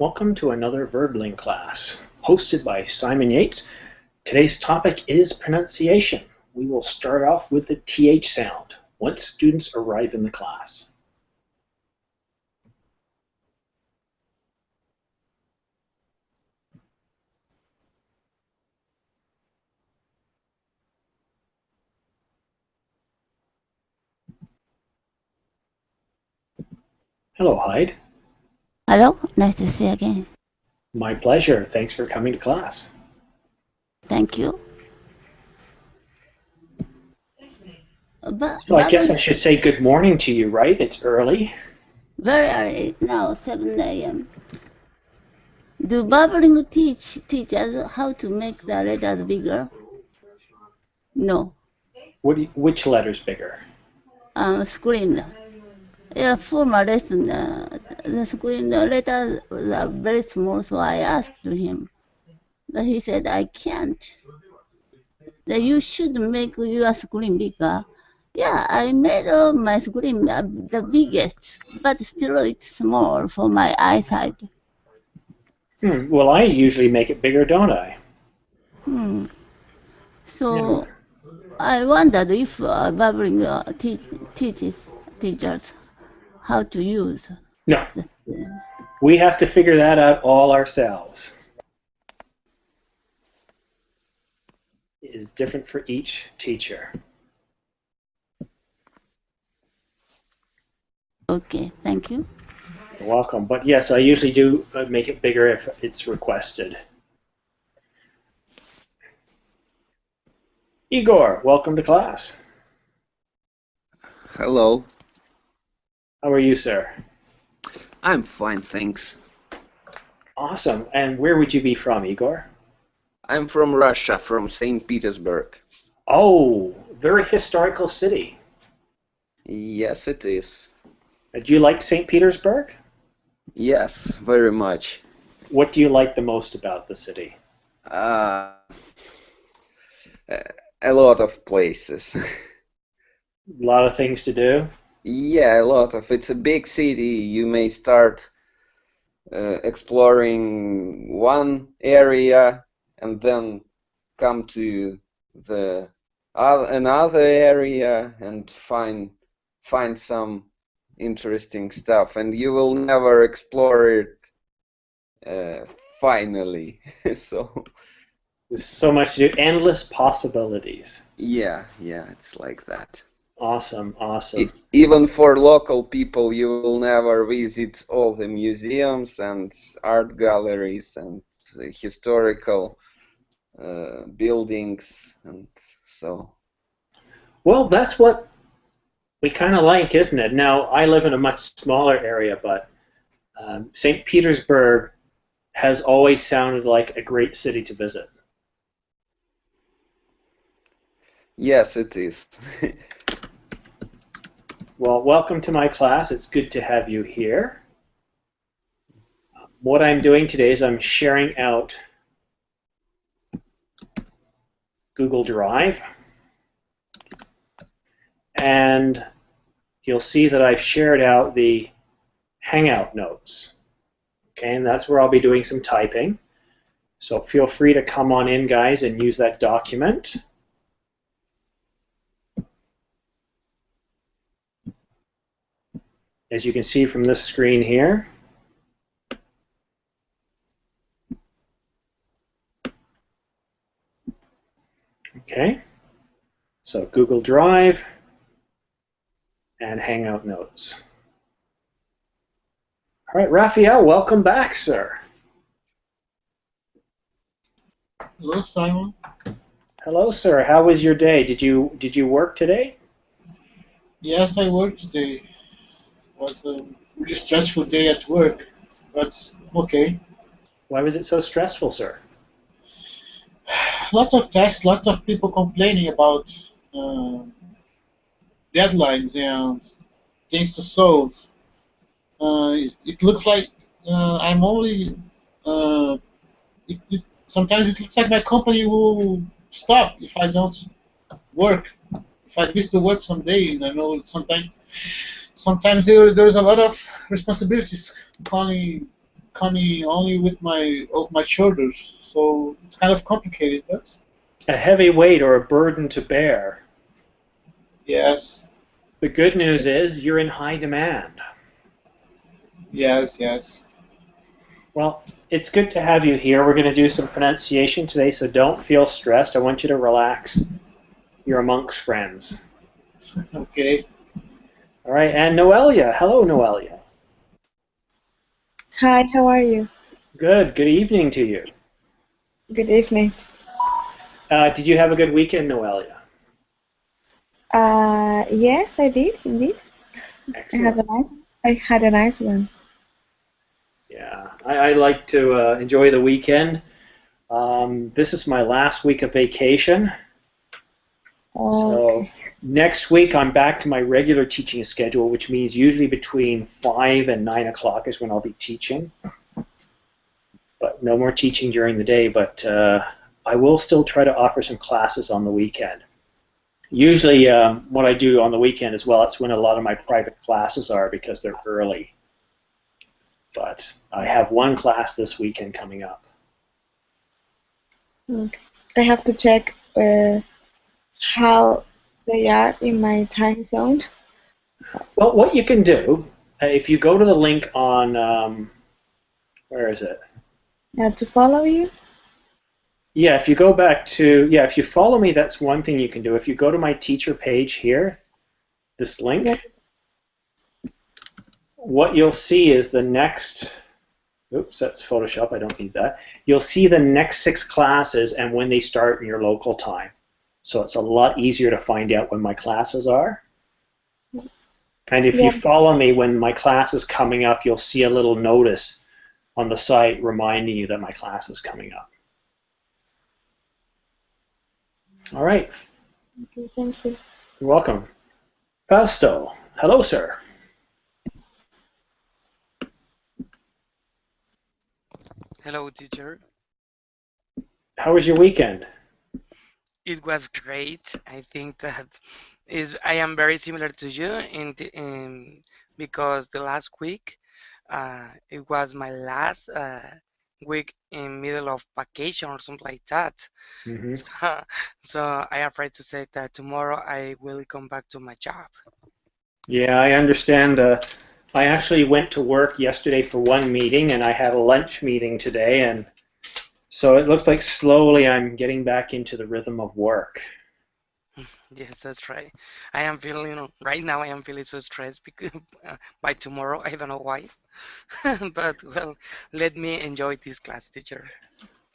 Welcome to another Verbling class, hosted by Simon Yates. Today's topic is pronunciation. We will start off with the TH sound once students arrive in the class. Hello, Hyde. Hello, nice to see you again. My pleasure. Thanks for coming to class. Thank you. So I guess I should say good morning to you, right? It's early. Very early now, 7 a.m. Do babbling teach us how to make the letters bigger? No. Which letter's bigger? Screen. Yeah, for my lesson, the screen letters are very small, so I asked him. But he said, I can't. That you should make your screen bigger. Yeah, I made my screen the biggest, but still it's small for my eyesight. Well, I usually make it bigger, don't I? So I wondered if babbling teaches teachers how to use. No. We have to figure that out all ourselves. It is different for each teacher. Okay, thank you. You're welcome. But yes, I usually do make it bigger if it's requested. Igor, welcome to class. Hello. How are you, sir? I'm fine, thanks. Awesome. And where would you be from, Igor? I'm from Russia, from St. Petersburg. Oh, very historical city. Yes, it is. Do you like St. Petersburg? Yes, very much. What do you like the most about the city? A lot of places. A lot of things to do? Yeah, a lot of. It's a big city. You may start exploring one area and then come to the another area and find some interesting stuff, and you will never explore it finally. So there's so much to do, endless possibilities. Yeah, it's like that. Awesome. Even for local people, you will never visit all the museums and art galleries and historical buildings, and so. Well, that's what we kind of like, isn't it? Now, I live in a much smaller area, but St. Petersburg has always sounded like a great city to visit. Yes, it is. Well, welcome to my class. It's good to have you here. What I'm doing today is I'm sharing out Google Drive. And you'll see that I've shared out the Hangout notes. Okay, and that's where I'll be doing some typing. So feel free to come on in, guys, and use that document. As you can see from this screen here, okay, so Google Drive and Hangout notes. All right, Raphael, welcome back, sir. Hello, Simon. Hello, sir. How was your day? Did you work today? Yes, I worked today. It was a really stressful day at work, but okay. Why was it so stressful, sir? Lots of tasks, lots of people complaining about deadlines and things to solve. It looks like I'm only. Sometimes it looks like my company will stop if I don't work. If I miss the work someday, and I know sometimes there's a lot of responsibilities calling coming only with my shoulders, so it's kind of complicated. But A heavy weight or a burden to bear. yes, The good news is you're in high demand. yes. Well, it's good to have you here. We're going to do some pronunciation today, so don't feel stressed. I want you to relax. You're amongst friends. Okay. All right, and Noelia. Hello, Noelia. Hi, how are you? Good. Good evening to you. Good evening. Did you have a good weekend, Noelia? Yes, I did indeed. Excellent. I had a nice one. Yeah, I like to enjoy the weekend. This is my last week of vacation. So Okay. next week I'm back to my regular teaching schedule, which means usually between 5 and 9 o'clock is when I'll be teaching. But no more teaching during the day, but I will still try to offer some classes on the weekend. Usually what I do on the weekend as well, it's when a lot of my private classes are because they're early. But I have one class this weekend coming up. Okay. I have to check how they are in my time zone. Well, what you can do, if you go to the link on, where is it? To follow you? Yeah, if you go back to, yeah, if you follow me, that's one thing you can do. If you go to my teacher page here, this link, Yep. what you'll see is the next, oops, that's Photoshop, I don't need that. You'll see the next 6 classes and when they start in your local time. So it's a lot easier to find out when my classes are. And if you Yeah. follow me, when my class is coming up, you'll see a little notice on the site reminding you that my class is coming up. All right. Okay, thank you. You're welcome. Fausto. Hello, sir. Hello, teacher. How was your weekend? It was great. I think that I am very similar to you because the last week it was my last week in middle of vacation or something like that. Mm-hmm. So I am afraid to say that tomorrow I will come back to my job. Yeah, I understand. I actually went to work yesterday for one meeting, and I had a lunch meeting today, and so it looks like slowly I'm getting back into the rhythm of work. Yes, that's right. I am feeling right now. I am feeling so stressed because by tomorrow I don't know why, but well, let me enjoy this class, teacher.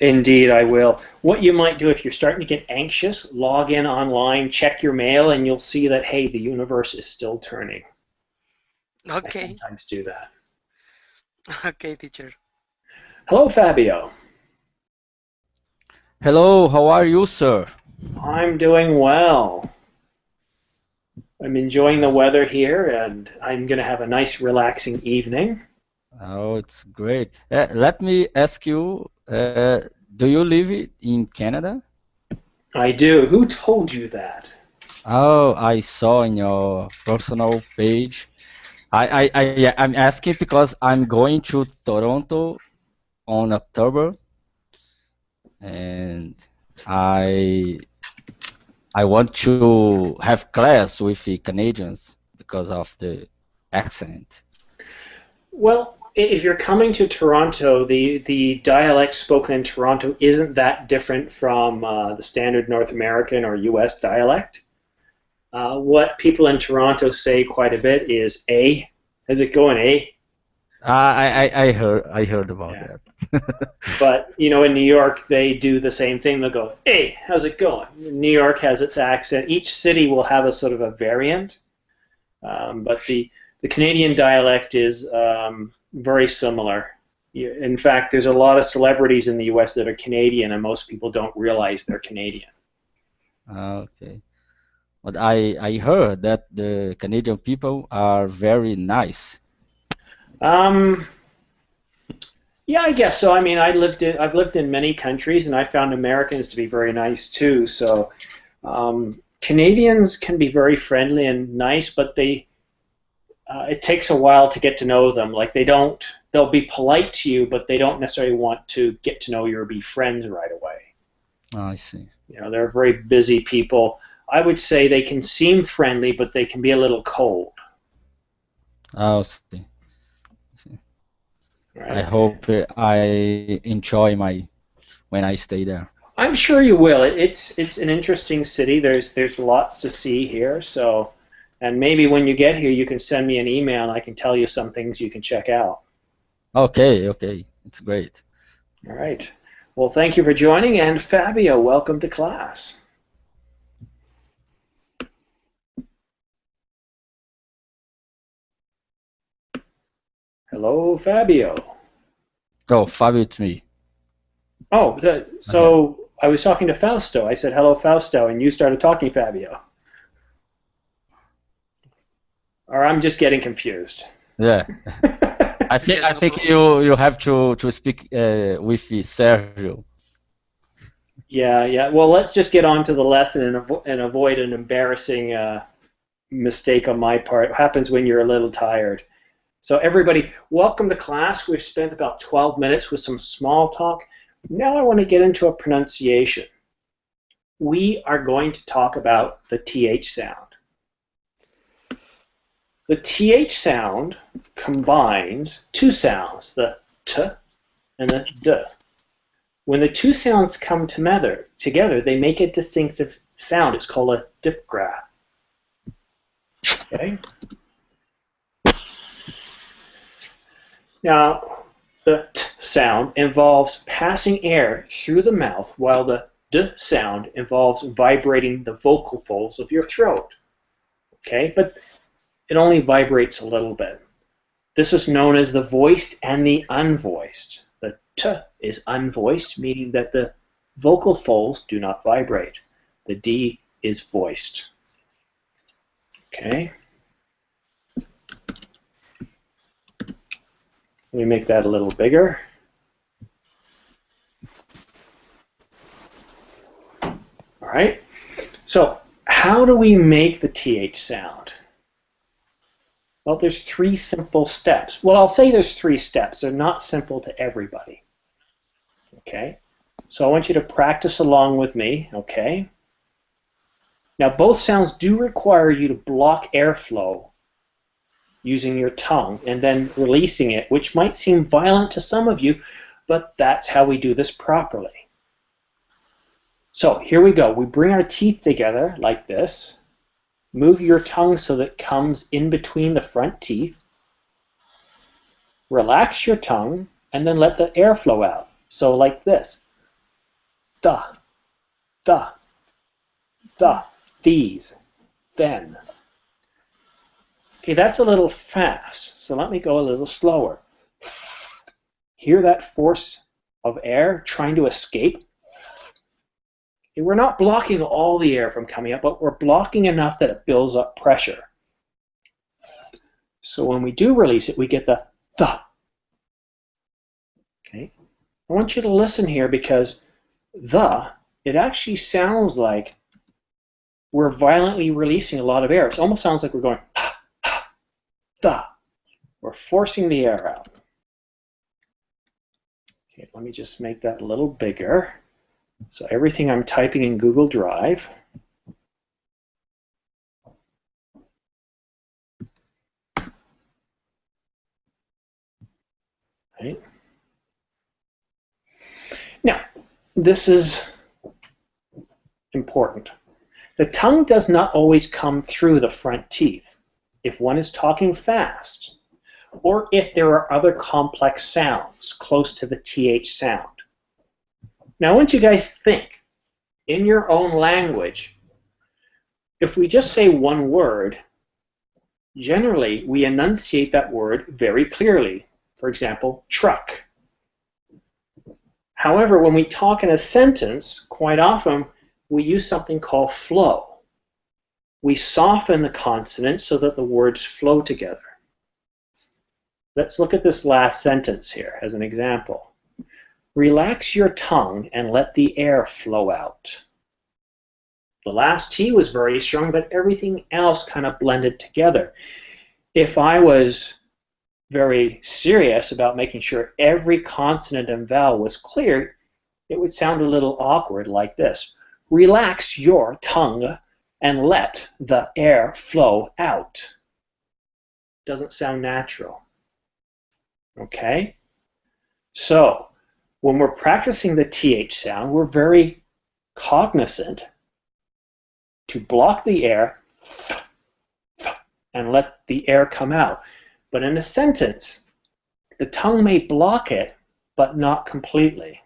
Indeed, I will. What you might do if you're starting to get anxious, log in online, check your mail, and you'll see that, hey, the universe is still turning. I Okay, sometimes do that. okay, teacher. Hello, Fabio. Hello, how are you, sir? I'm doing well. I'm enjoying the weather here, and I'm going to have a nice, relaxing evening. Oh, it's great. Let me ask you, do you live in Canada? I do. Who told you that? Oh, I saw in your personal page. Yeah, I'm asking because I'm going to Toronto on October, and I I want to have class with the Canadians because of the accent. Well, if you're coming to Toronto, the dialect spoken in Toronto isn't that different from the standard North American or U.S. dialect. What people in Toronto say quite a bit is "A." How's it going, eh? I heard about Yeah. that. But you know, in New York, they do the same thing. They'll go, "Hey, how's it going?" New York has its accent. Each city will have a sort of a variant, but the Canadian dialect is very similar. In fact, there's a lot of celebrities in the U.S. that are Canadian, and most people don't realize they're Canadian. Okay. But I heard that the Canadian people are very nice. Um, yeah, I guess so. I mean, I've lived in many countries, and I found Americans to be very nice too. So Canadians can be very friendly and nice, but it takes a while to get to know them. Like they'll be polite to you, but they don't necessarily want to get to know you or be friends right away. Oh, I see. You know, they're very busy people. I would say they can seem friendly, but they can be a little cold. I'll see. Right? I hope I enjoy when I stay there. I'm sure you will. It's an interesting city. There's lots to see here. So, and maybe when you get here, you can send me an email and I can tell you some things you can check out. Okay, it's great. All right. Well, thank you for joining, and Fabio, welcome to class. Hello, Fabio. Oh, Fabio, it's me. Oh, so I was talking to Fausto. I said, hello, Fausto, and you started talking Fabio. Or I'm just getting confused. Yeah. I think you have to speak with Sergio. Yeah. Well, let's just get on to the lesson and avoid an embarrassing mistake on my part. It happens when you're a little tired. So everybody, welcome to class. We've spent about 12 minutes with some small talk. Now I want to get into a pronunciation. We are going to talk about the TH sound. The TH sound combines two sounds, the T and the D. When the two sounds come together, they make a distinctive sound. It's called a diphthong. Okay? Now, the T sound involves passing air through the mouth, while the D sound involves vibrating the vocal folds of your throat. Okay? But it only vibrates a little bit. This is known as the voiced and the unvoiced. The T is unvoiced, meaning that the vocal folds do not vibrate. The D is voiced. Okay? Let me make that a little bigger. All right. So how do we make the TH sound? Well, there's three simple steps. Well, I'll say there's three steps. They're not simple to everybody. Okay? So I want you to practice along with me, okay? Now, both sounds do require you to block airflow using your tongue and then releasing it, which might seem violent to some of you, but that's how we do this properly. So here we go. We bring our teeth together like this. Move your tongue so that it comes in between the front teeth. Relax your tongue and then let the air flow out. So like this. Da, da, da, these, then. Okay, that's a little fast, so let me go a little slower. Hear that force of air trying to escape? Okay, we're not blocking all the air from coming up, but we're blocking enough that it builds up pressure. So when we do release it, we get the th. Okay, I want you to listen here because it actually sounds like we're violently releasing a lot of air. It almost sounds like we're going the. We're forcing the air out. Okay, let me just make that a little bigger. So everything I'm typing in Google Drive. Right. Now, this is important. The tongue does not always come through the front teeth if one is talking fast, or if there are other complex sounds close to the TH sound. Now, I want you guys to think, in your own language, if we just say one word, generally we enunciate that word very clearly. For example, truck. However, when we talk in a sentence, quite often we use something called flow. We soften the consonants so that the words flow together. Let's look at this last sentence here as an example. Relax your tongue and let the air flow out. The last T was very strong, but everything else kind of blended together. if I was very serious about making sure every consonant and vowel was clear, it would sound a little awkward like this. Relax your tongue and let the air flow out. Doesn't sound natural. Okay? So, when we're practicing the TH sound, we're very cognizant to block the air and let the air come out. But in a sentence, the tongue may block it, but not completely.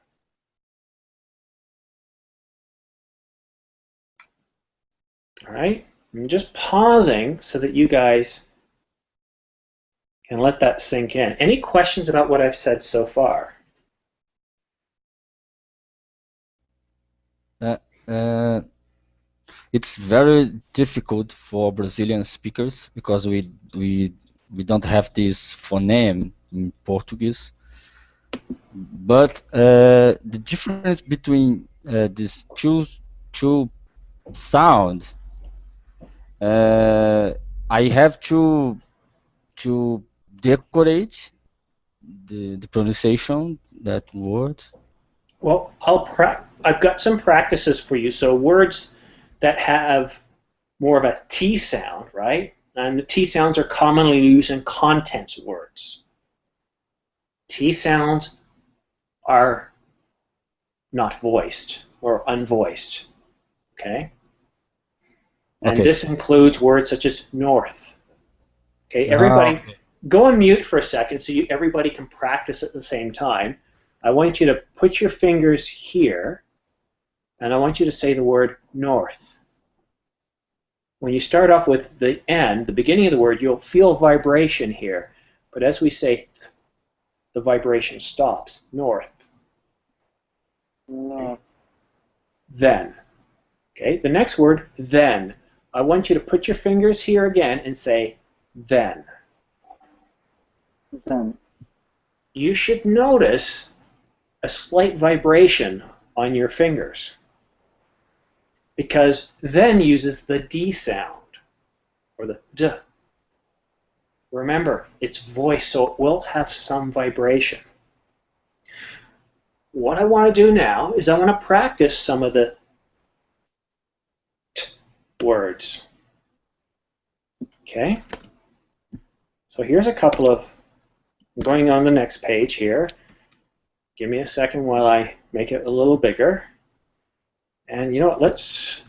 All right? I'm just pausing so that you guys can let that sink in. Any questions about what I've said so far? It's very difficult for Brazilian speakers because we don't have this phoneme in Portuguese. But the difference between these two sound, I have to decorate the pronunciation that word. Well, I've got some practices for you. So words that have more of a T sound, right? And the T sounds are commonly used in contents words. T sounds are not voiced or unvoiced, okay? And Okay. this includes words such as north. Okay, everybody, Okay. go on mute for a second so everybody can practice at the same time. I want you to put your fingers here, and I want you to say the word north. When you start off with the N, the beginning of the word, you'll feel vibration here. But as we say, the vibration stops. North. No. Then. Okay, the next word, then. I want you to put your fingers here again and say, then. Then. You should notice a slight vibration on your fingers, because then uses the D sound, or the D. Remember, it's voice, so it will have some vibration. What I want to do now is I want to practice some of the T words. Okay? So here's a couple of, I'm going on the next page here. Give me a second while I make it a little bigger. And you know what, let's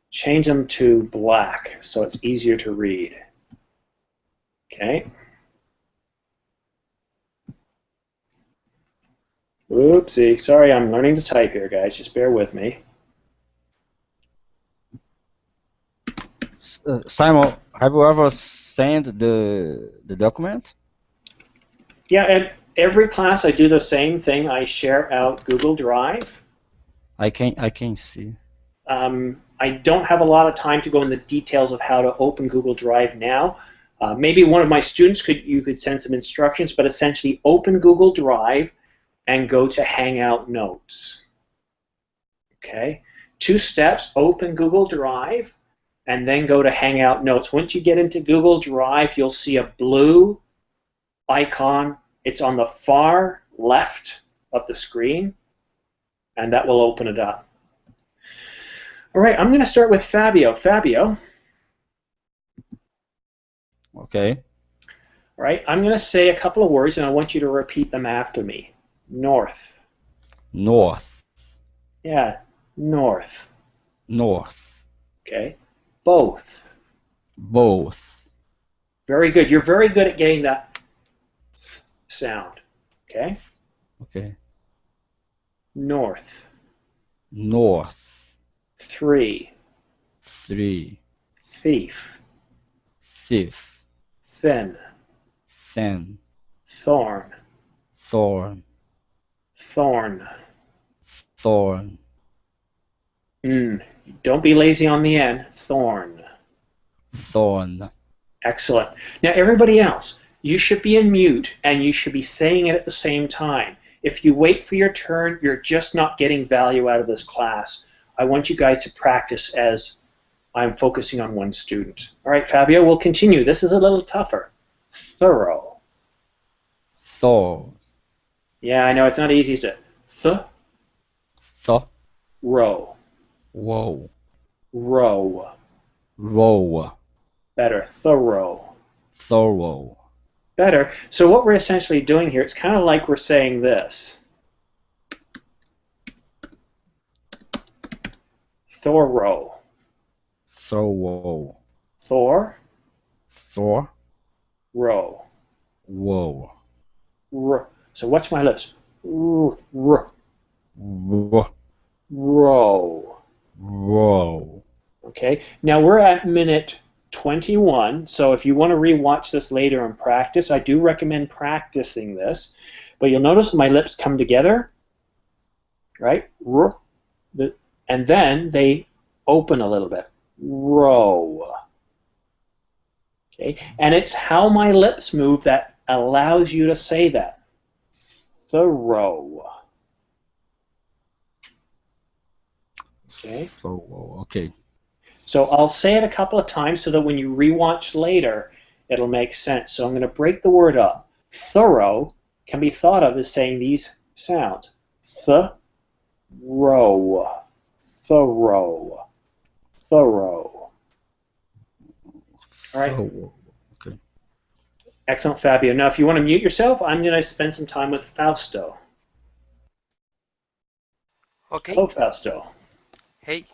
change them to black so it's easier to read. Okay. Oopsie, sorry, I'm learning to type here, guys. Just bear with me. Simon, have you ever sent the document? Yeah, at every class I do the same thing. I share out Google Drive. I can see. I don't have a lot of time to go into the details of how to open Google Drive now. Maybe one of my students you could send some instructions, but essentially open Google Drive and go to Hangout Notes. Okay, 2 steps: open Google Drive and then go to Hangout Notes. Once you get into Google Drive, you'll see a blue icon. It's on the far left of the screen, and that will open it up. All right, I'm going to start with Fabio. Fabio. Okay. All right, I'm going to say a couple of words, and I want you to repeat them after me. North. North. Yeah, north. North. Okay. Both. Both. Very good. You're very good at getting that sound. Okay. Okay. North. North. 3. 3. Thief. Thief. Thin. Thin. Thorn. Thorn. Thorn. Thorn. Don't be lazy on the N. Thorn. Thorn. Excellent. Now everybody else, you should be in mute and you should be saying it at the same time. If you wait for your turn, you're just not getting value out of this class. I want you guys to practice as I'm focusing on one student. All right, Fabio, we'll continue. This is a little tougher. thorough. So. Yeah, I know it's not easy, is it? So. Row. Whoa. Row. Row. Better. Thorough. Thorough. Better. So what we're essentially doing here, it's kind of like we're saying this. Thorough. Thorough. Thor. Thor. Row. Whoa. R. So watch my lips. R. R. Whoa. Row. Whoa. Okay. Now we're at minute 21. So if you want to rewatch this later and practice, I do recommend practicing this. But you'll notice my lips come together, right? R. And then they open a little bit. Row. Okay. And it's how my lips move that allows you to say that. Thorough. Okay. Thorough. Okay. So I'll say it a couple of times so that when you rewatch later, it'll make sense. So I'm going to break the word up. Thorough can be thought of as saying these sounds. Thorough. Thorough. Thorough. All right. Thorough. Okay. Excellent, Fabio. Now, if you want to mute yourself, I'm going to spend some time with Fausto. Okay. Hello, Fausto. Hey.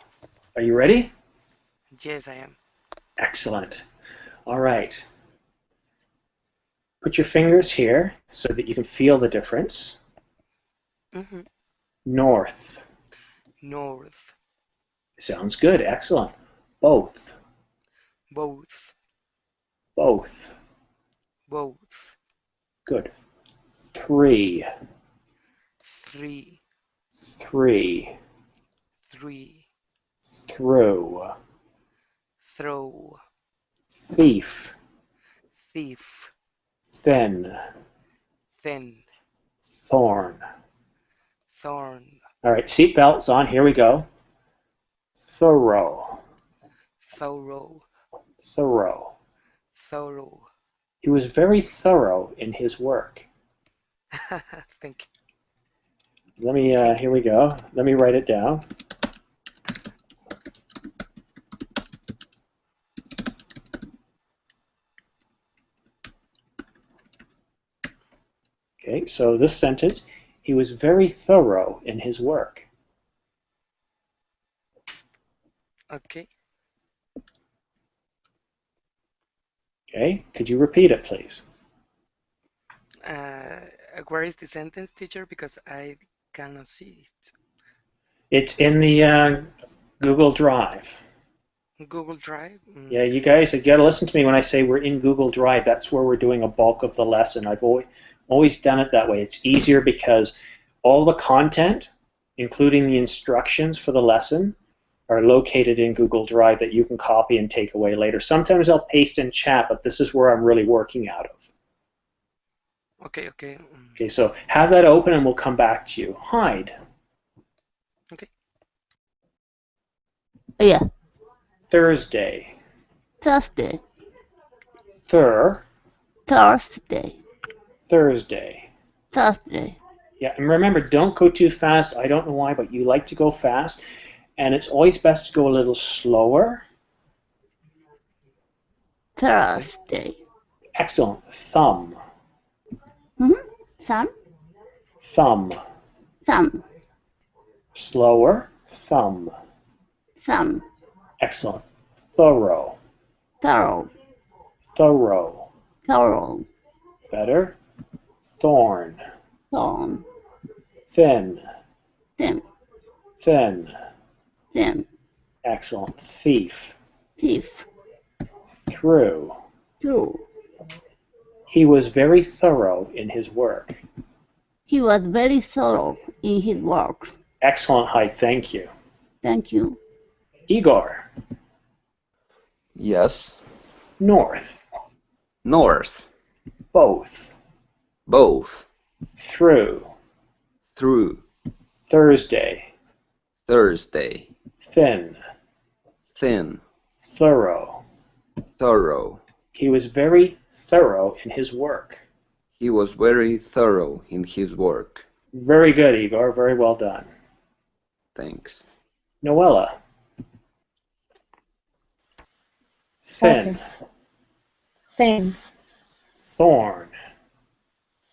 Are you ready? Yes, I am. Excellent. All right. Put your fingers here so that you can feel the difference. Mm-hmm. North. North. Sounds good. Excellent. Both. Both. Both. Both. Good. Three. Three. Three. Three. Through. Throw. Thief. Thief. Thin. Thin. Thorn. Thorn. All right, seatbelts on. Here we go. Thorough. Thorough. Thorough. Thorough. He was very thorough in his work. Thank Let me, here we go. Let me write it down. Okay, so this sentence, he was very thorough in his work. you. Okay. Okay, could you repeat it, please? Where is the sentence, teacher? Because I cannot see it. It's in the Google Drive. Google Drive? Mm. Yeah, you guys, you got to listen to me when I say we're in Google Drive. That's where we're doing a bulk of the lesson. I've always done it that way. It's easier because all the content, including the instructions for the lesson, are located in Google Drive that you can copy and take away later. Sometimes I'll paste in chat, but this is where I'm really working out of. Okay, okay. Okay, so have that open and we'll come back to you. Hide. Okay. Yeah. Thursday. Thursday. Thursday. Thursday. Thursday. Yeah, and remember, don't go too fast. I don't know why, but you like to go fast. And it's always best to go a little slower. Thursday. Excellent. Thumb. Thumb. Thumb. Thumb. Slower. Thumb. Thumb. Excellent. Thorough. Thorough. Thorough. Thorough. Better. Thorn. Thorn. Thin. Thin. Thin. Thin. Excellent. Thief. Thief. Through. Through. He was very thorough in his work. He was very thorough in his work. Excellent, Hyde. Thank you. Thank you. Igor. Yes. North. North. Both. Both. Through. Through. Thursday. Thursday. Thin. Thin. Thorough. Thorough. He was very thorough in his work. He was very thorough in his work. Very good, Igor. Very well done. Thanks. Noella. Thin. Okay. Thin, Thorn.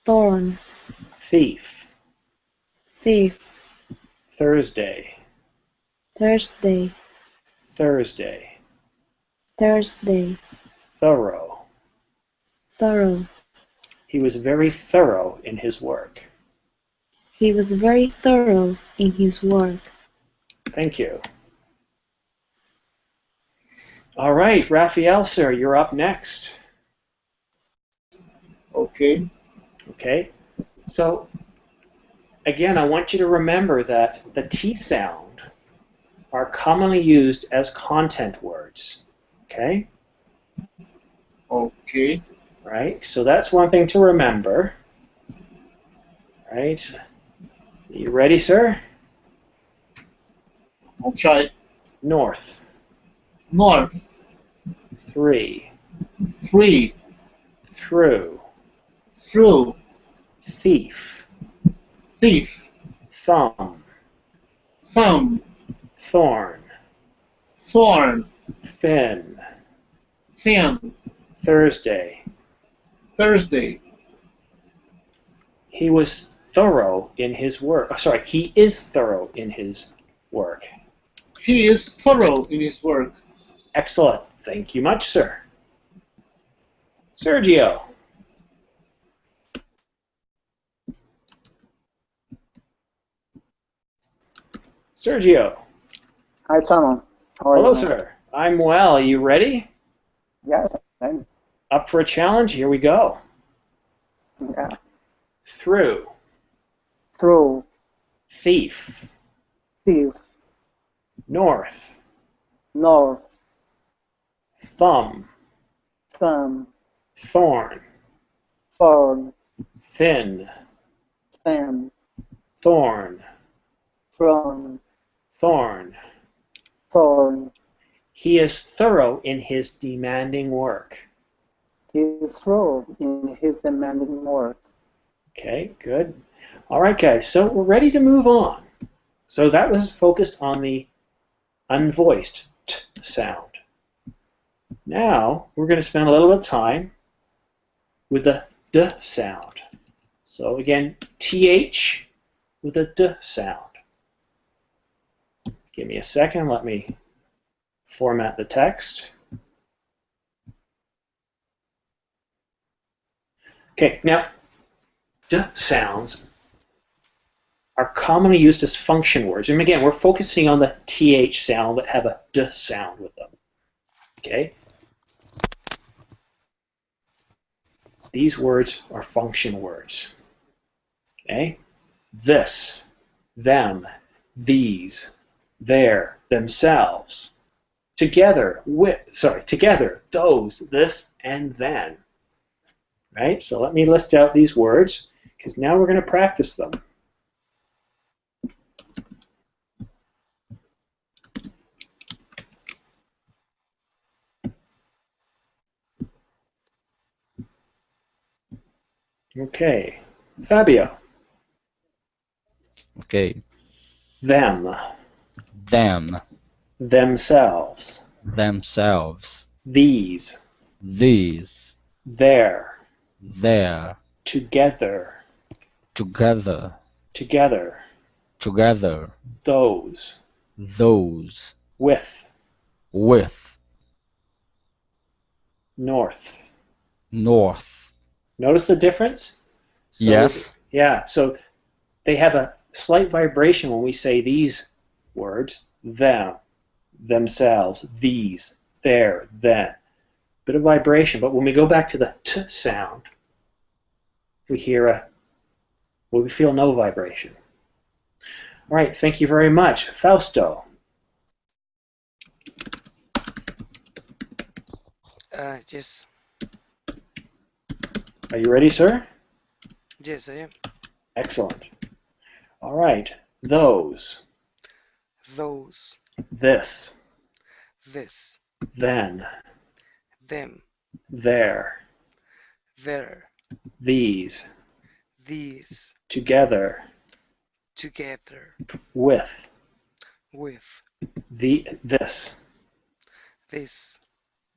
thorn, Thief. thief, Thursday. Thursday, Thursday. Thursday, Thorough. thorough. He was very thorough in his work. He was very thorough in his work. Thank you. All right, Raphael, sir, you're up next. Okay. Okay, so again, I want you to remember that the T sound are commonly used as content words. Okay, Okay. right? So that's one thing to remember. Right? You ready, sir? I'll try. North. North. 3. Free. Through. Through. Thief. Thief. Thumb. Thumb. Thorn. Thorn. Thin. Thin. Thursday. Thursday. He was thorough in his work. Oh, sorry, he is thorough in his work. He is thorough in his work. Excellent. Thank you much, sir. Sergio. Sergio. Hi, Simon. How are Hello, you? sir. I'm well. Are you ready? Yes, I'm. Up for a challenge? Here we go. Yeah. Through. Through, Thief. thief, North. north, Thumb. thumb, Thorn. thorn, Thin. thin, Thorn. thorn, Thorn. thorn. He is thorough in his demanding work. He is through in his demanding work. Okay, good. All right, guys, so we're ready to move on. So that was focused on the unvoiced t sound. Now we're going to spend a little bit of time with the d sound. So again, th with a d sound. Give me a second, let me format the text. Okay, now d sounds are commonly used as function words. And again, we're focusing on the th sound that have a d sound with them. Okay? These words are function words. Okay? This, them, these, their, themselves. Together, together, those, this, and then. Right? So let me list out these words, because now we're going to practice them. Okay. Fabio. Okay. Them. Them, Themselves. themselves, These. these, Their. their, Together. together, Together. together, Those. those, With. with, North. north. Notice the difference? So, Yes. Yeah, so they have a slight vibration when we say these words. Them, themselves, these, their, then. Bit of vibration, but when we go back to the t sound, we feel no vibration. All right, thank you very much. Fausto. Yes, Are you ready, sir? yes, I am. Excellent. All right, those, Those, this, this, then, them, there, there, these, these, together, together, with, with, this, this,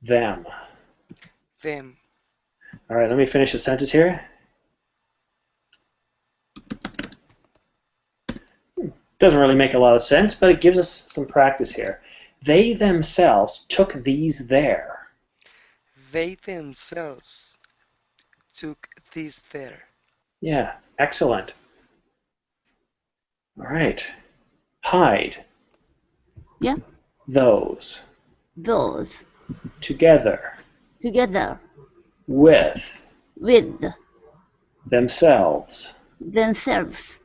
them. them. All right, let me finish the sentence here. Doesn't really make a lot of sense, but it gives us some practice here. They themselves took these there. They themselves took this there. Yeah, excellent. All right. Hide. Yeah. Those. Those. Together. Together. With. With. Themselves. Themselves.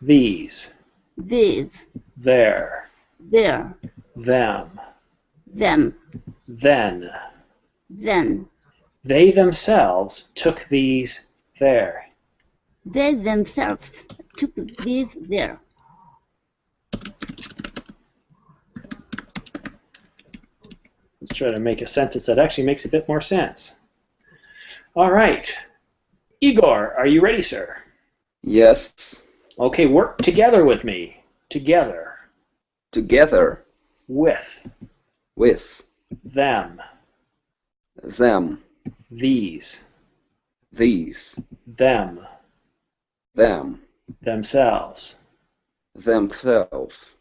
These. These. There. There. Them. Them. Then. Then. They themselves took these there. They themselves took these there. Let's try to make a sentence that actually makes a bit more sense. All right. Igor, are you ready, sir? Yes. Okay, work together with me. Together. Together. With. With. Them. Them. These. These. Them. Them. Themselves. Themselves.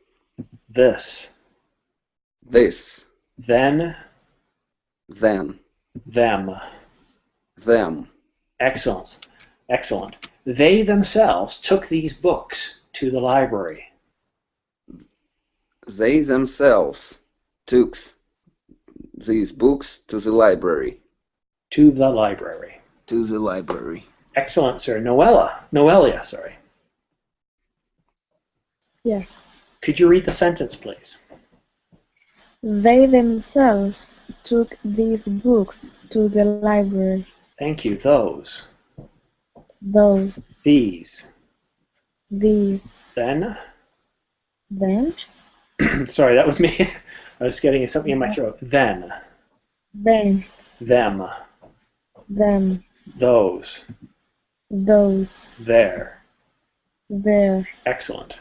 This. This. Then. Them. Them. Them. Excellent. Excellent. They themselves took these books to the library. They themselves took these books to the library. To the library. To the library. Excellent, sir. Noelia, sorry. Yes. Could you read the sentence, please? They themselves took these books to the library. Thank you. Those. Those. These. These. Then. Then. Sorry, that was me. I was getting something in my throat. Then. Then. Them. Them. Those. Those. There. There. Excellent.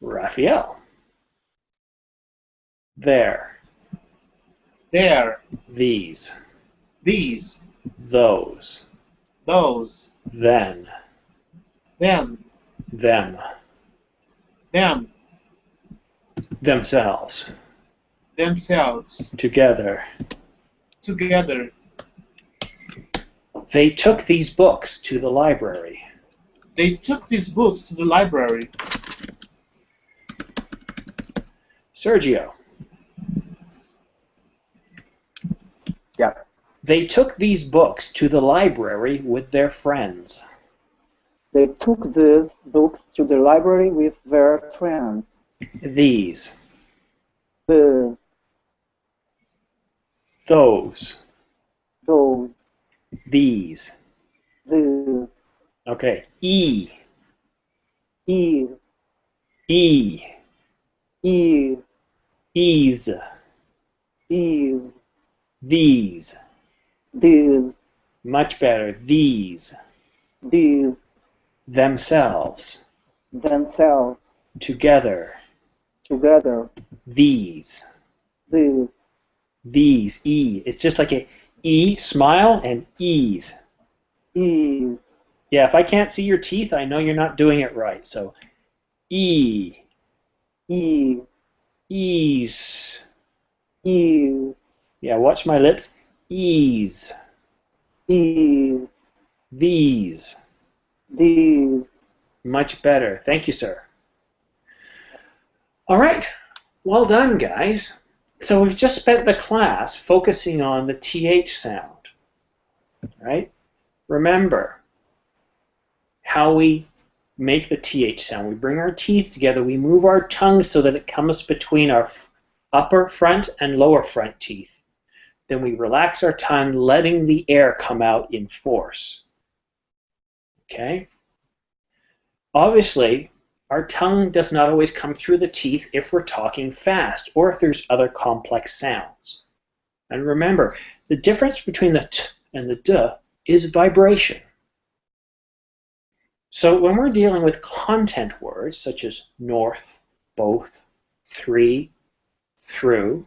Raphael. There. There. These. These. Those. Those. Then. Them. Them. Them. Themselves. Themselves. Together. Together. They took these books to the library. They took these books to the library. Sergio. Yes. They took these books to the library with their friends. They took these books to the library with their friends. These. These. Those. Those. These. These. Okay. E. E. E. E. Ease. Ease. These. These. Much better. These. These. Themselves. Themselves. Together. Together. These. These. These. E. It's just like a E, smile, and ease. Ease. Yeah, if I can't see your teeth, I know you're not doing it right. So, E. E. Ease. Ease. Yeah, watch my lips. Ease. Ease. These. These. Much better. Thank you, sir. All right. Well done, guys. So we've just spent the class focusing on the TH sound. Right? Remember how we make the TH sound. We bring our teeth together. We move our tongue so that it comes between our upper front and lower front teeth. Then we relax our tongue, letting the air come out in force. Okay? Obviously, our tongue does not always come through the teeth if we're talking fast or if there's other complex sounds. And remember, the difference between the t and the d is vibration. So when we're dealing with content words such as north, both, three, through,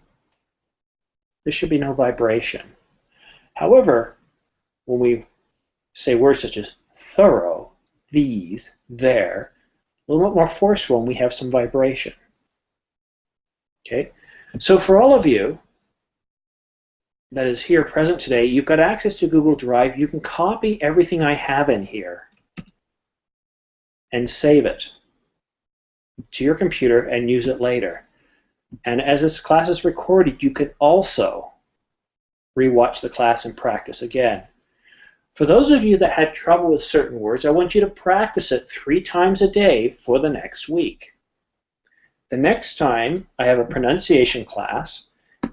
there should be no vibration. However, when we say words such as thorough, these, there, a little bit more forceful and we have some vibration. Okay, so for all of you that is here present today, you've got access to Google Drive. You can copy everything I have in here and save it to your computer and use it later. And as this class is recorded, you can also rewatch the class and practice again. For those of you that had trouble with certain words, I want you to practice it 3 times a day for the next week. The next time I have a pronunciation class,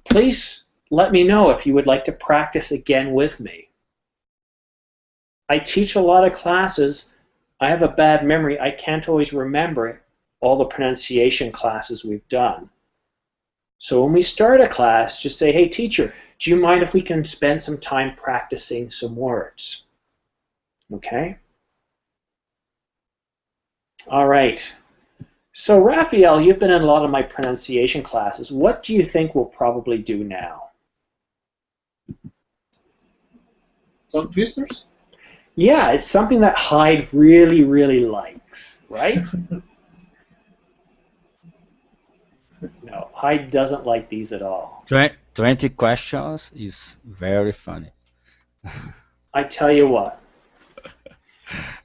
please let me know if you would like to practice again with me. I teach a lot of classes. I have a bad memory. I can't always remember all the pronunciation classes we've done. So when we start a class, just say, hey teacher, do you mind if we can spend some time practicing some words? Okay? All right. So Raphael, you've been in a lot of my pronunciation classes. What do you think we'll probably do now? Tongue twisters? Yeah, it's something that Hyde really, really likes, right? No, Hyde doesn't like these at all. 20 questions is very funny. I tell you what,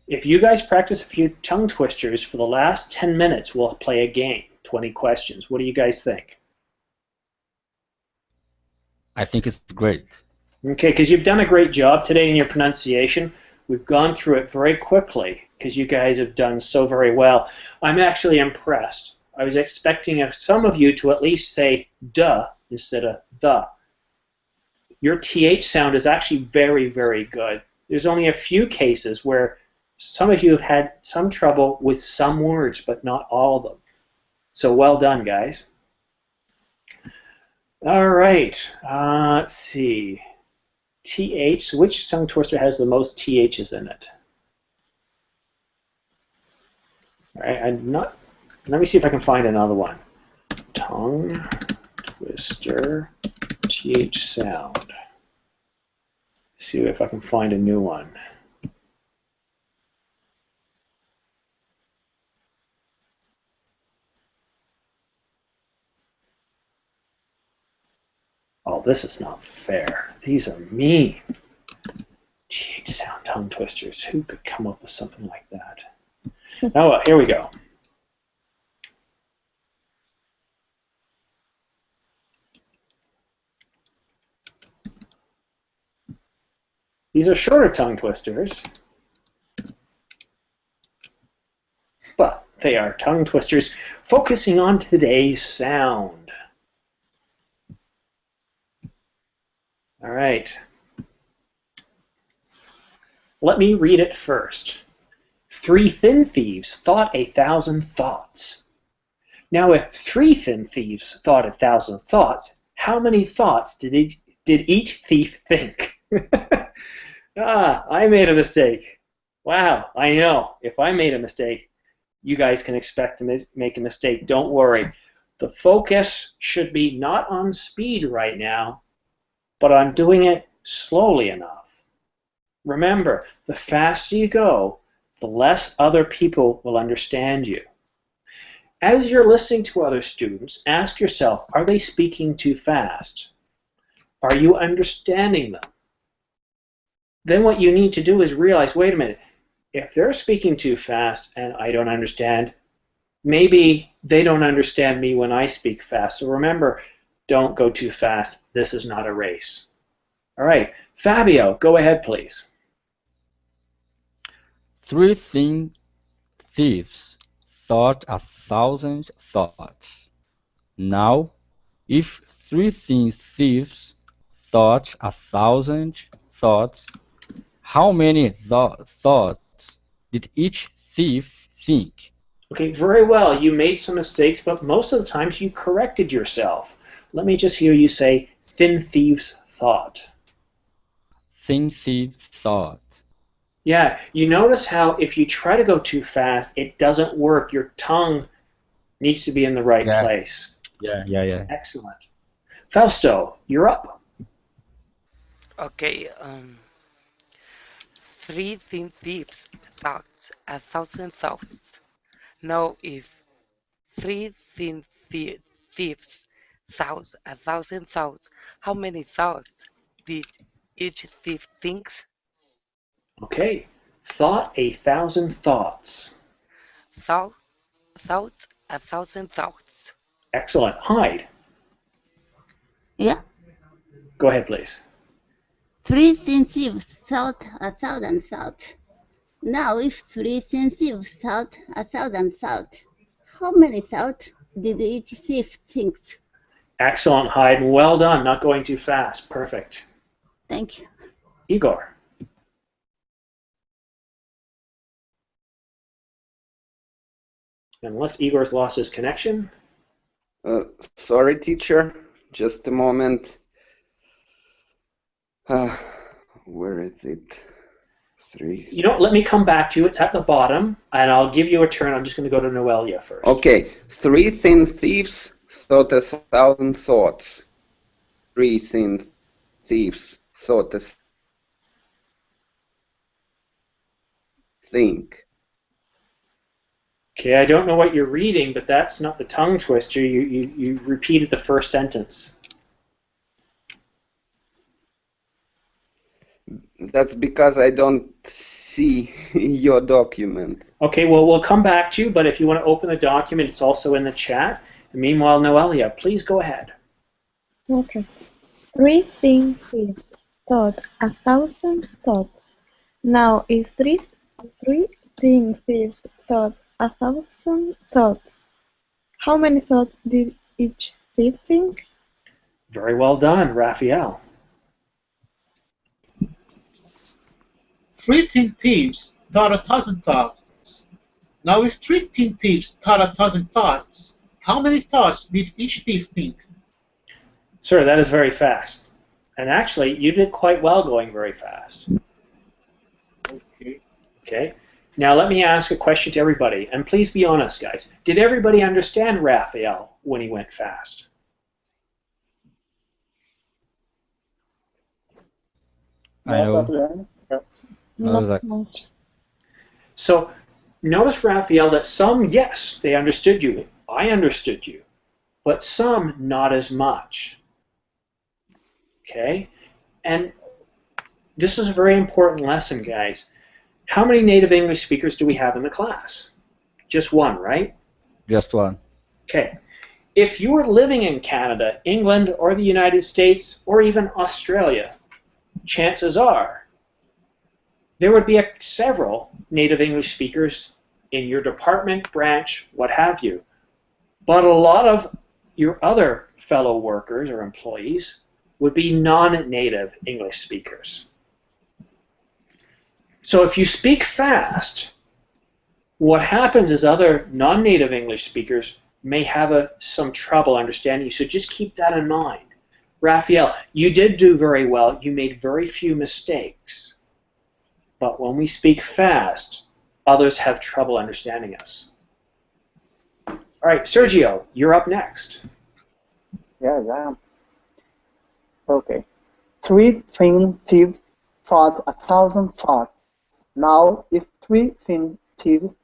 if you guys practice a few tongue twisters for the last 10 minutes, we'll play a game, 20 questions. What do you guys think? I think it's great. Okay, because you've done a great job today in your pronunciation. We've gone through it very quickly because you guys have done so very well. I'm actually impressed. I was expecting some of you to at least say duh instead of the. Your TH sound is actually very, very good. There's only a few cases where some of you have had some trouble with some words, but not all of them. So well done, guys. All right, let's see. TH, which tongue twister has the most THs in it? All right, let me see if I can find another one. Tongue twister, TH sound. See if I can find a new one. Oh, this is not fair. These are mean. TH sound tongue twisters. Who could come up with something like that? Oh, here we go. These are shorter tongue twisters, but they are tongue twisters focusing on today's sound. All right. Let me read it first. 3 thin thieves thought 1,000 thoughts. Now, if 3 thin thieves thought 1,000 thoughts, how many thoughts did each thief think? I made a mistake. Wow, I know. If I made a mistake, you guys can expect to make a mistake. Don't worry. The focus should be not on speed right now, but on doing it slowly enough. Remember, the faster you go, the less other people will understand you. As you're listening to other students, ask yourself, are they speaking too fast? Are you understanding them? Then what you need to do is realize, wait a minute, if they're speaking too fast and I don't understand, maybe they don't understand me when I speak fast. So remember, don't go too fast. This is not a race. All right, Fabio, go ahead, please. 3 thin thieves thought 1,000 thoughts. Now, if 3 thin thieves thought 1,000 thoughts, how many thoughts did each thief think? Okay, very well. You made some mistakes, but most of the times you corrected yourself. Let me just hear you say, thin thieves thought. thin thief thought. Yeah, you notice how if you try to go too fast, it doesn't work. Your tongue needs to be in the right Yeah, place. yeah. Excellent. Fausto, you're up. Okay. Three thin thieves thought 1,000 thoughts. Now, if three thin thieves thought 1,000 thoughts, how many thoughts did each thief think? Okay. Thought 1,000 thoughts. Thought 1,000 thoughts. Excellent. Hyde, Yeah. go ahead, please. 3 thin thieves thought 1,000 thoughts. Now, if 3 thin thieves thought 1,000 thoughts, how many thoughts did each thief think? Excellent, Hyde. Well done. Not going too fast. Perfect. Thank you. Igor. Unless Igor's lost his connection. Sorry, teacher. Just a moment. Where is it? 3. You know, let me come back to you. It's at the bottom, and I'll give you a turn. I'm just going to go to Noelia first. Okay. 3 thin thieves thought 1,000 thoughts. 3 thin thieves thought a think. Okay, I don't know what you're reading, but that's not the tongue twister. You repeated the first sentence. That's because I don't see your document. Okay, well, we'll come back to you, but if you want to open the document, it's also in the chat. And meanwhile, Noelia, please go ahead. Okay. 3 thin thieves thought 1,000 thoughts. Now, if three thin thieves thought 1,000 thoughts, how many thoughts did each thief think? Very well done, Raphael. 3 thin thieves thought 1,000 thoughts. Now, if 3 thin thieves thought 1,000 thoughts, how many thoughts did each thief think? Sir, that is very fast. And actually, you did quite well going very fast. Okay. Okay. Now let me ask a question to everybody, and please be honest, guys. Did everybody understand Raphael when he went fast? I Yes, know. at the end. Yes. No, Not Zach. much. So notice, Raphael, that some, yes, they understood you. I understood you. But some, not as much. Okay? And this is a very important lesson, guys. How many native English speakers do we have in the class? Just one, right? Just one. Okay. If you were living in Canada, England, or the United States, or even Australia, chances are there would be several native English speakers in your department, branch, what have you. But a lot of your other fellow workers or employees would be non-native English speakers. So if you speak fast, what happens is other non-native English speakers may have some trouble understanding you. So just keep that in mind. Raphael, you did do very well. You made very few mistakes. But when we speak fast, others have trouble understanding us. All right, Sergio, you're up next. Yes, I am. Okay. 3 thin thieves thought 1,000 thoughts. Now, if 3 thin thieves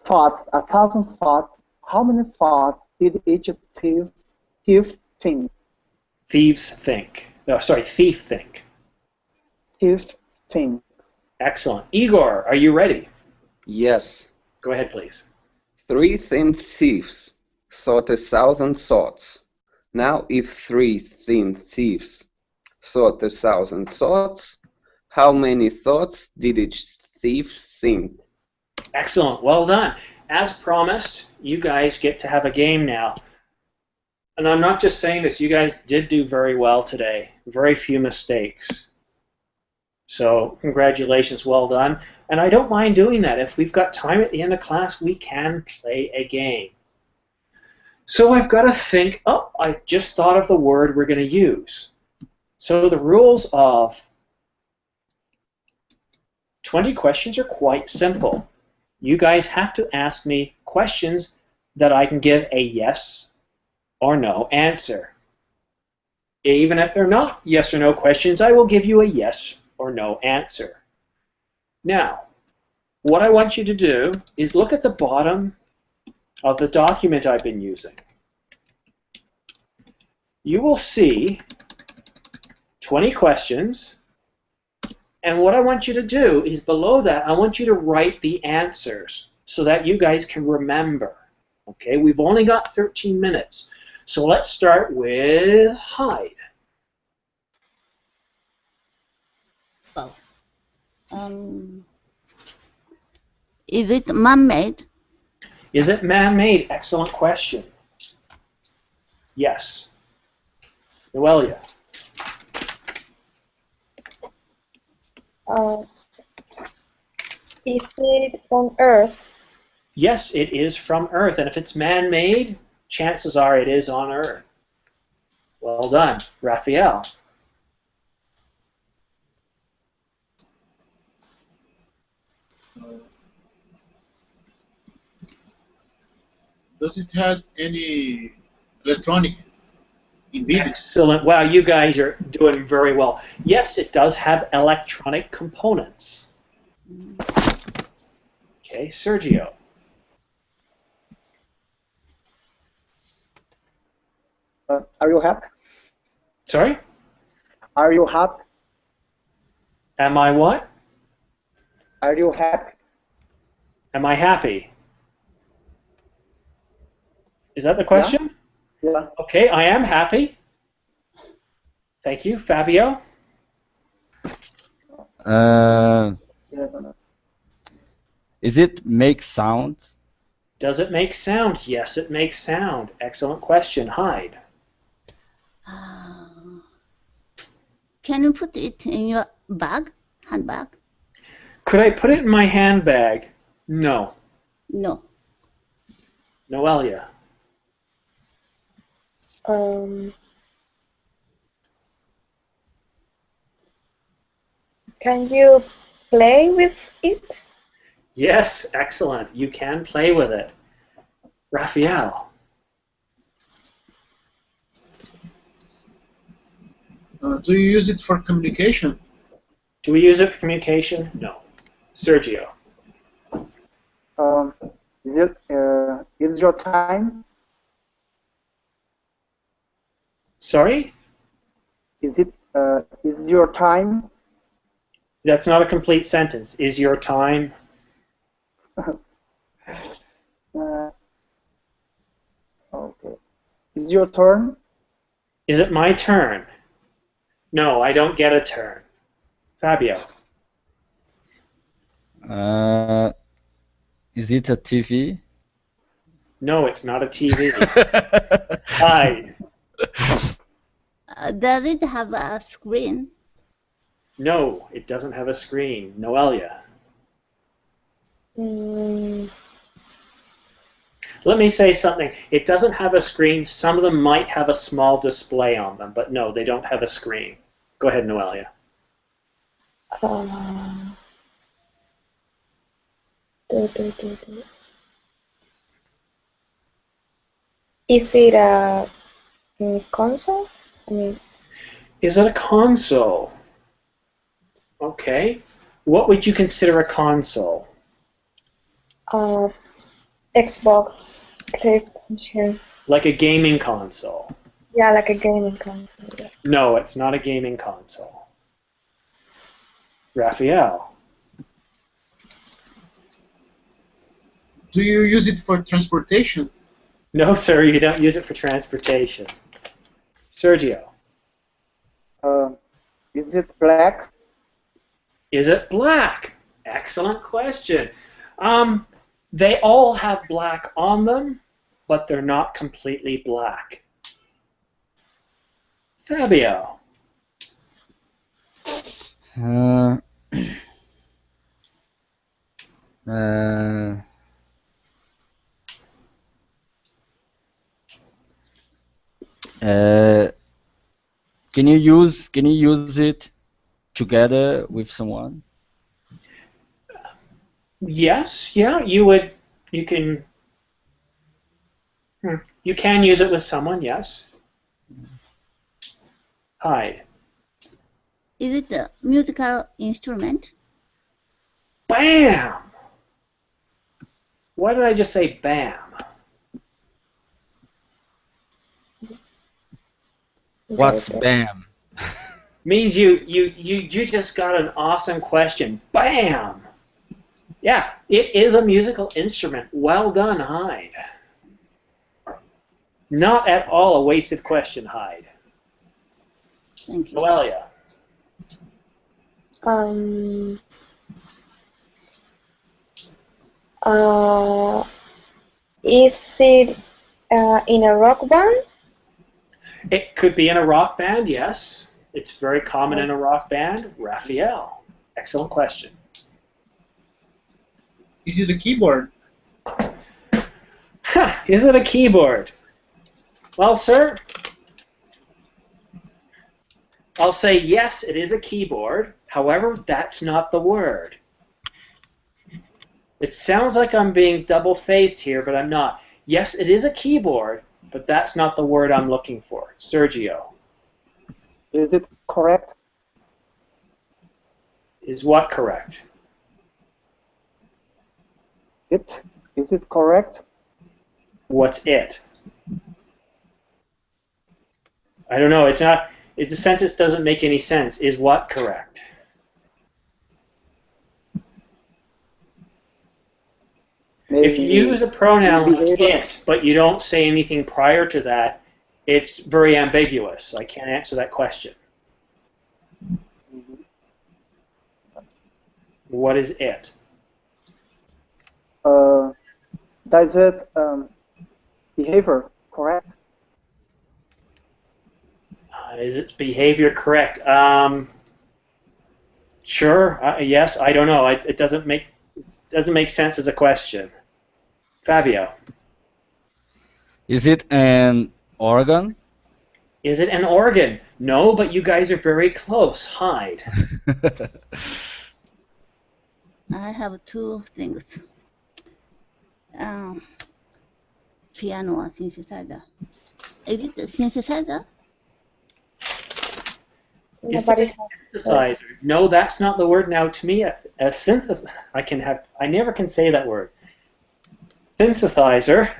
thought 1,000 thoughts, how many thoughts did each thief think? Thieves think. No, sorry, thief think. Thief think. Excellent. Igor, are you ready? Yes. Go ahead, please. 3 thin thieves thought 1,000 thoughts. Now, if 3 thin thieves thought 1,000 thoughts, how many thoughts did each thief think? Excellent. Well done. As promised, you guys get to have a game now. And I'm not just saying this. You guys did do very well today. Very few mistakes. So congratulations. Well done. And I don't mind doing that. If we've got time at the end of class, we can play a game. So I've got to think, oh, I just thought of the word we're going to use. So the rules of 20 questions are quite simple. You guys have to ask me questions that I can give a yes or no answer. Even if they're not yes or no questions, I will give you a yes or no answer. Now, what I want you to do is look at the bottom of the document I've been using. You will see 20 questions, and what I want you to do is below that, I want you to write the answers so that you guys can remember. Okay, we've only got 13 minutes, so let's start with Hyde. Is it man-made? Is it man-made? Excellent question. Yes. Noelia. Is it on Earth? Yes, it is from Earth, and if it's man-made, chances are it is on Earth. Well done. Raphael. Does it have any electronic embedded? Excellent. Wow, you guys are doing very well. Yes, it does have electronic components. Okay, Sergio. Are you happy? Sorry? Are you happy? Am I what? Are you happy? Am I happy? Is that the question? Yeah. Okay, I am happy. Thank you. Fabio? Yes or no? Is it make sound? Does it make sound? Yes, it makes sound. Excellent question. Hyde. Can you put it in your bag, handbag? Could I put it in my handbag? No. No. Noelia. Can you play with it? Yes, excellent. You can play with it. Raphael. Do you use it for communication? Do we use it for communication? No. Sergio. Is your time? Sorry? Is your time? That's not a complete sentence. Is your time? Okay. Is your turn? Is it my turn? No, I don't get a turn. Fabio. Is it a TV? No, it's not a TV. Hyde. Does it have a screen? No, it doesn't have a screen. Noelia. Let me say something. It doesn't have a screen. Some of them might have a small display on them, but no, they don't have a screen. Go ahead, Noelia. Is it a console? Is it a console? Okay. What would you consider a console? Xbox, PlayStation. Like a gaming console? Yeah, like a gaming console. Yeah. No, it's not a gaming console. Raphael. Do you use it for transportation? No, sir, you don't use it for transportation. Sergio. Is it black? Is it black? Excellent question. They all have black on them, but they're not completely black. Fabio. Can you use it together with someone? Yes, yeah, you can use it with someone, yes. Hide. Is it a musical instrument? Bam! Why did I just say bam? What's BAM? Means you just got an awesome question. Bam! Yeah, it is a musical instrument. Well done, Hyde. Not at all a wasted question, Hyde. Thank you. Noelia. Is it in a rock band? It could be in a rock band, yes. It's very common in a rock band. Raphael. Excellent question. Is it a keyboard? Is it a keyboard? Well, sir, I'll say yes, it is a keyboard. However, that's not the word. It sounds like I'm being double-faced here, but I'm not. Yes, it is a keyboard, but that's not the word I'm looking for. Sergio. Is it correct? Is what correct? Is it correct? What's it? I don't know. It's not. The sentence doesn't make any sense. Is what correct? Maybe, If you use a pronoun like it, but you don't say anything prior to that, it's very ambiguous. So I can't answer that question. What is it? does it behavior correct? Is its behavior correct? Sure. Yes. I don't know. It doesn't make sense as a question. Fabio. Is it an organ? Is it an organ? No, but you guys are very close. Hyde. I have two things. Piano or synthesizer. Is it a synthesizer? Nobody Synthesizer. No, that's not the word. Now, to me, a synthesizer. I never can say that word. Synthesizer,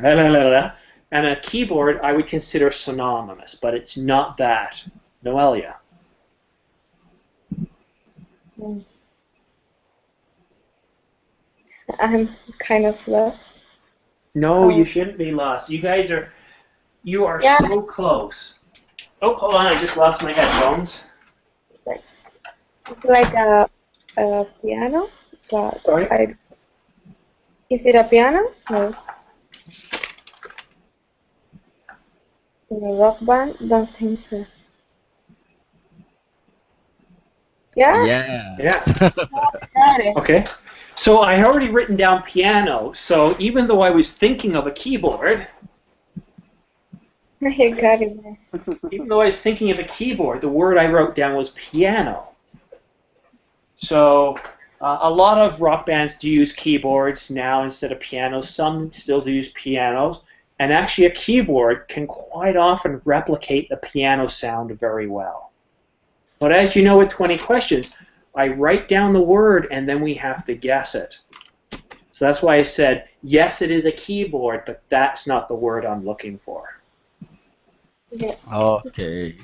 and a keyboard I would consider synonymous, but it's not that. Noelia. I'm kind of lost. No, you shouldn't be lost. You guys are, so close. Oh, hold on, I just lost my headphones. It's like a piano. But Sorry? Is it a piano? No. In a rock band? Don't think so. Yeah? Yeah. Got it. Okay. So I had already written down piano, so even though I was thinking of a keyboard, I got it. even though I was thinking of a keyboard, the word I wrote down was piano. So a lot of rock bands do use keyboards now instead of pianos. Some still use pianos. And actually a keyboard can quite often replicate the piano sound very well. But as you know with 20 questions, I write down the word and then we have to guess it. So that's why I said, yes, it is a keyboard, but that's not the word I'm looking for. Yeah. Okay.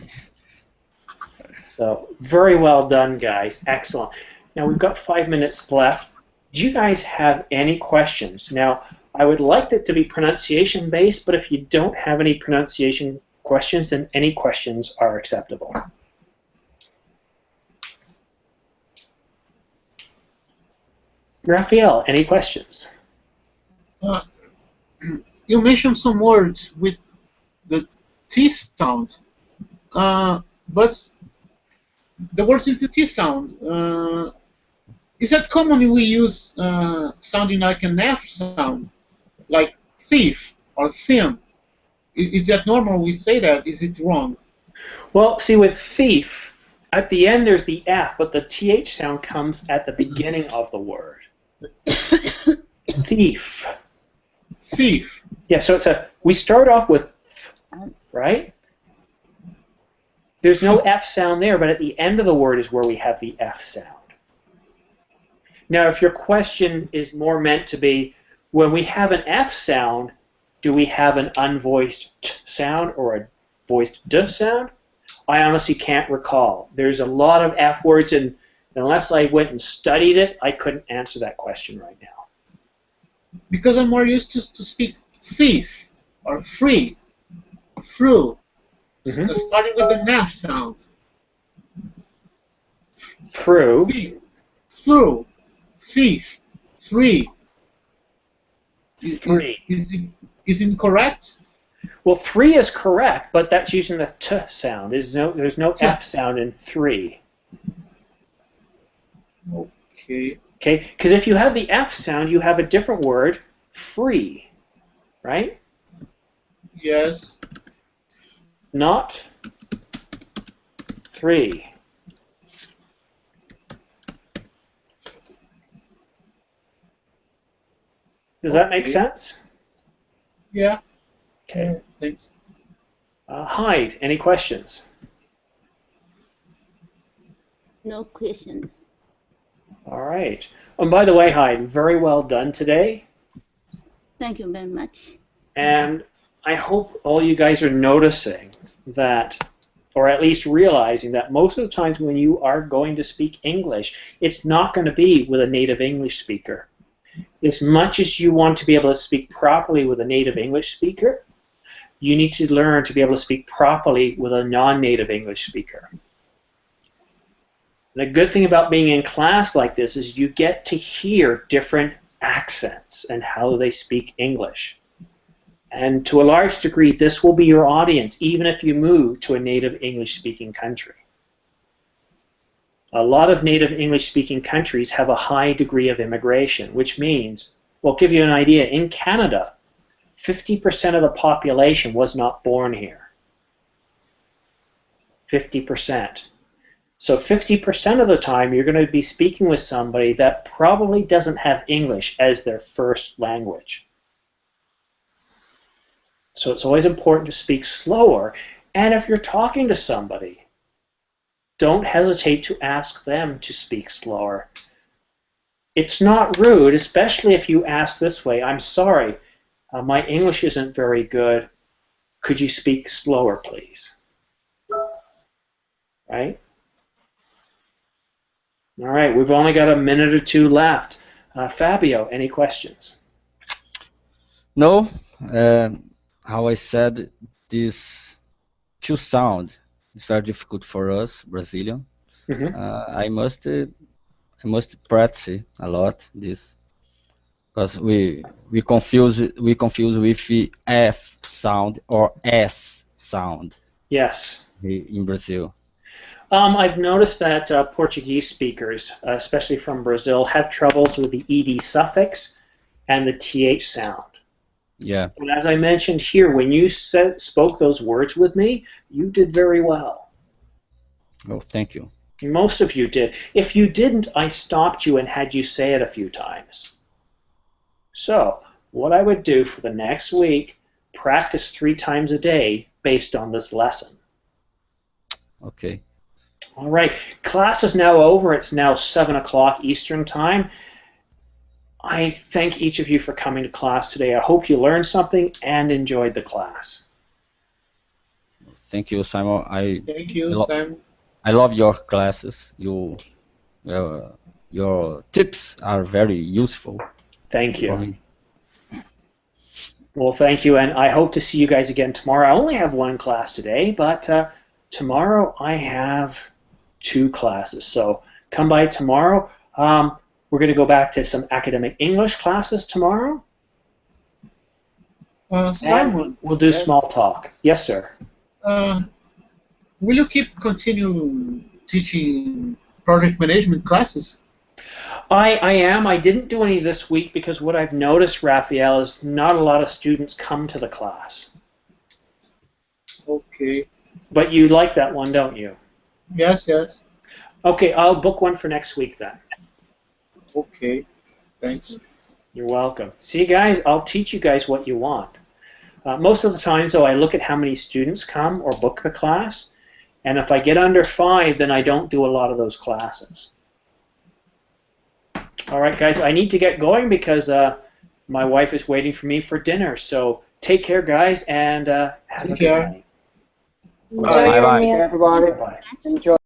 So very well done, guys. Excellent. Now we've got 5 minutes left. Do you guys have any questions? Now, I would like it to be pronunciation based, but if you don't have any pronunciation questions, then any questions are acceptable. Raphael, any questions? You mentioned some words with the T sound, but the words with the T sound, is that commonly we use sounding like an F sound, like thief or thin? Is that normal we say that? Is it wrong? Well, see, with thief, at the end there's the F, but the TH sound comes at the beginning of the word. Thief. Thief. Yeah, so we start off with right? There's no F sound there, but at the end of the word is where we have the F sound. Now, if your question is more meant to be, when we have an F sound, do we have an unvoiced T sound or a voiced D sound? I honestly can't recall. There's a lot of F words, and unless I went and studied it, I couldn't answer that question right now. Because I'm more used to speak thief or free, through, starting with the NAF sound. Through. Thief, through, thief, free. Free. Is incorrect? Well, 3 is correct, but that's using the T sound. There's no F sound in 3. Okay. Okay, because if you have the F sound, you have a different word, free, right? Yes. Not 3. Does that make sense? Yeah. Okay. Thanks. Hyde, any questions? No question. All right. And by the way, Hyde, very well done today. Thank you very much. And I hope all you guys are noticing that, or at least realizing that most of the times when you are going to speak English, it's not going to be with a native English speaker. As much as you want to be able to speak properly with a native English speaker, you need to learn to be able to speak properly with a non-native English speaker. The good thing about being in class like this is you get to hear different accents and how they speak English. And to a large degree, this will be your audience, even if you move to a native English-speaking country. A lot of native English-speaking countries have a high degree of immigration, which means, well, I'll give you an idea, in Canada, 50% of the population was not born here. 50%. So 50% of the time, you're going to be speaking with somebody that probably doesn't have English as their first language. So it's always important to speak slower. And if you're talking to somebody, don't hesitate to ask them to speak slower. It's not rude, especially if you ask this way, I'm sorry, my English isn't very good. Could you speak slower, please? Right? All right, we've only got a minute or two left. Fabio, any questions? No. How I said, this two sound is very difficult for us, Brazilian. I must practice a lot this, because we confuse with the F sound or S sound. Yes. In Brazil. I've noticed that Portuguese speakers, especially from Brazil, have troubles with the ED suffix and the TH sound. Yeah. And as I mentioned here, when you spoke those words with me, you did very well. Oh, thank you. Most of you did. If you didn't, I stopped you and had you say it a few times. So, what I would do for the next week, practice 3 times a day based on this lesson. Okay. All right. Class is now over. It's now 7 o'clock Eastern Time. I thank each of you for coming to class today. I hope you learned something and enjoyed the class. Thank you, Simon. Thank you, Sam. I love your classes. Your tips are very useful. Thank you. Well, thank you, and I hope to see you guys again tomorrow. I only have 1 class today, but tomorrow I have 2 classes. So come by tomorrow. We're going to go back to some academic English classes tomorrow. Simon, we'll do small talk. Yes, sir. Will you continue teaching project management classes? I am. I didn't do any this week because what I've noticed, Raphael, is not a lot of students come to the class. Okay. But you like that one, don't you? Yes, yes. Okay, I'll book one for next week then. Okay. Thanks. You're welcome. See, guys, I'll teach you guys what you want. Most of the times, though, I look at how many students come or book the class, and if I get under 5, then I don't do a lot of those classes. All right, guys, I need to get going because my wife is waiting for me for dinner. So take care, guys, and have a good night. Enjoy your Bye-bye. meal. Everybody, Bye-bye. enjoy.